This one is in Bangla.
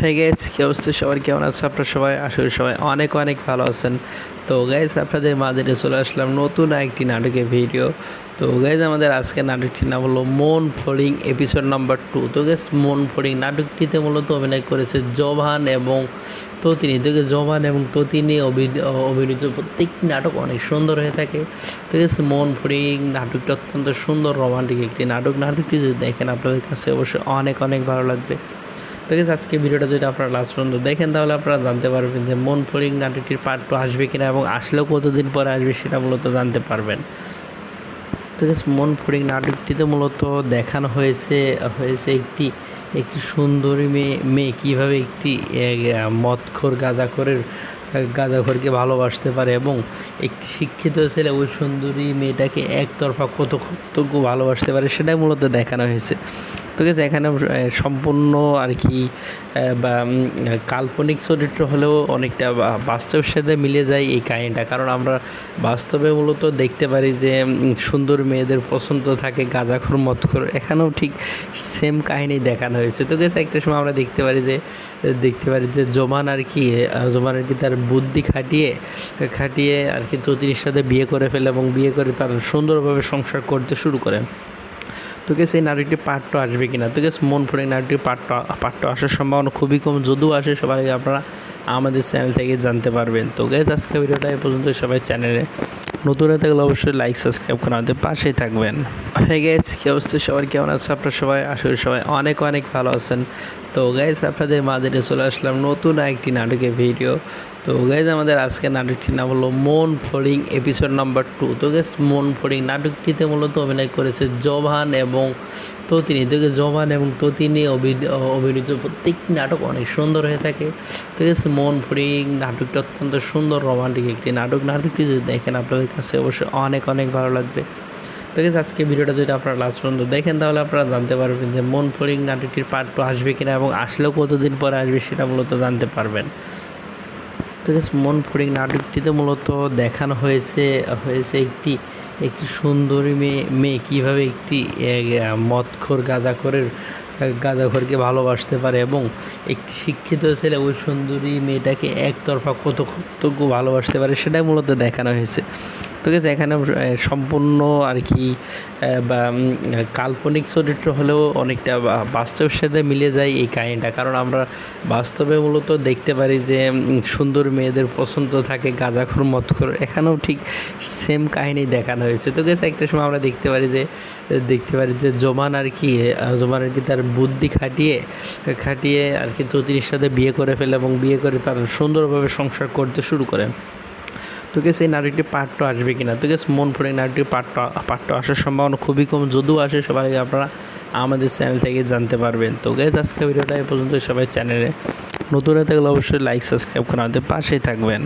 হে গাইস, কি অবস্থা সবার? কেমন আছে আপনারা সবাই? আশা করি সবাই অনেক অনেক ভালো আছেন। তো গাইস, আপনাদের মাঝে চলে আসলাম নতুন একটি নাটকের ভিডিও। তো গাইস, আমাদের আজকের নাটকটির নাম হলো মন ফড়িং এপিসোড নাম্বার 2। তো গাইস, মন ফড়িং নাটকটিতে মূলত অভিনয় করেছে জোভান এবং ততিনী। তো গাইস, জোভান এবং ততিনী অভিনীত প্রত্যেকটি নাটক অনেক সুন্দর হয়ে থাকে। তো গাইস, মন ফড়িং নাটকটি অত্যন্ত সুন্দর রোমান্টিক একটি নাটকটি যদি দেখেন আপনাদের কাছে অবশ্যই অনেক অনেক ভালো লাগবে। তো গেছে আজকে ভিডিওটা যদি আপনারা লাস্ট পর্যন্ত দেখেন তাহলে আপনারা জানতে পারবেন যে মন ফড়িং নাটকটির পার্ট 2 আসবে কিনা এবং আসলেও কতদিন পরে আসবে সেটা মূলত জানতে পারবেন। তো গেছে মন ফড়িং নাটকটিতে মূলত দেখানো হয়েছে একটি সুন্দরী মেয়ে কীভাবে একটি মদখোর গাঁজাখোরকে ভালোবাসতে পারে এবং একটি শিক্ষিত ছেলে ওই সুন্দরী মেয়েটাকে একতরফা কতটুকু ভালোবাসতে পারে সেটাই মূলত দেখানো হয়েছে। তো গেছে এখানে সম্পূর্ণ আর কি কাল্পনিক চরিত্র হলেও অনেকটা বাস্তবের সাথে মিলে যায় এই কাহিনিটা, কারণ আমরা বাস্তবে মূলত দেখতে পারি যে সুন্দর মেয়েদের পছন্দ থাকে গাঁজাখোর মদখোর, এখানেও ঠিক সেম কাহিনী দেখানো হয়েছে। তো গেছে একটা সময় আমরা দেখতে পারি যে জোমান আর কি তার বুদ্ধি খাটিয়ে আর কি ততিনীর সাথে বিয়ে করে ফেলে এবং বিয়ে করে তার সুন্দরভাবে সংসার করতে শুরু করে। তো গেছে এই নাটকটি পার্ট 2 আসবে কিনা? তো গেছে মন ফড়িং নাটকটি পার্ট 2 আসার সম্ভাবনা খুবই কম, যদিও আসে সবাই আপনারা আমাদের চ্যানেল থেকে জানতে পারবেন। তো গেছে আজকে ভিডিওটা এই পর্যন্ত। সবাই চ্যানেলে নতুন হয়ে থাকলে অবশ্যই লাইক সাবস্ক্রাইব করে আমাদের পাশেই থাকবেন। হে গাইস, কি অবস্থা সবার? কেমন আছে আপনারা সবাই? আশা করি সবাই অনেক অনেক ভালো আছেন। তো গাইস, আপনাদের মাঝে চলে আসলাম নতুন একটি নাটকের ভিডিও। তো গাইস, আমাদের আজকের নাটকটির নাম হলো মন ফড়িং এপিসোড নাম্বার 2। তো গাইস, মন ফড়িং নাটকটিতে মূলত অভিনয় করেছে জোভান এবং ততিনী। তো গাইস, জোভান এবং ততিনী অভিনীত প্রত্যেকটি নাটক অনেক সুন্দর হয়ে থাকে। তো গাইস, মন ফড়িং নাটকটি অত্যন্ত সুন্দর রোমান্টিক একটি নাটকটি যদি দেখেন আপনাদের কাছে অবশ্যই অনেক অনেক ভালো লাগবে। তো গেছে আজকে ভিডিওটা যদি আপনারা লাস্ট পর্যন্ত দেখেন তাহলে আপনারা জানতে পারবেন যে মন ফড়িং নাটকটির পার্ট 2 আসবে কিনা এবং আসলেও কতদিন পরে আসবে সেটা মূলত জানতে পারবেন। তো গেছে মন ফড়িং নাটকটিতে মূলত দেখানো হয়েছে একটি সুন্দরী মেয়ে কীভাবে একটি মদখোর গাঁজাখোরকে ভালোবাসতে পারে এবং একটি শিক্ষিত ছেলে ওই সুন্দরী মেয়েটাকে একতরফা কতটুকু ভালোবাসতে পারে সেটাই মূলত দেখানো হয়েছে। তো গেছে এখানে সম্পূর্ণ আর কি কাল্পনিক চরিত্র হলেও অনেকটা বাস্তবের সাথে মিলে যায় এই কাহিনিটা, কারণ আমরা বাস্তবে মূলত দেখতে পারি যে সুন্দর মেয়েদের পছন্দ থাকে গাঁজাখোর মদখোর, এখানেও ঠিক সেম কাহিনী দেখানো হয়েছে। তো গেছে একটা সময় আমরা দেখতে পারি যে জোমান আর কি তার বুদ্ধি খাটিয়ে আর কি ততিনীর সাথে বিয়ে করে ফেলে এবং বিয়ে করে তার সুন্দরভাবে সংসার করতে শুরু করে। তো গেছে এই নাটকটি পার্ট 2 আসবে কিনা? তো গেছে মন ফড়িং নাটকটি পার্ট 2 আসার সম্ভাবনা খুবই কম, যদিও আসে সবাই আপনারা আমাদের চ্যানেল থেকে জানতে পারবেন। তো গেছে আজকে ভিডিওটা এই পর্যন্ত। সবাই চ্যানেলে নতুন হয়ে থাকলে অবশ্যই লাইক সাবস্ক্রাইব করে আমাদের পাশেই থাকবেন।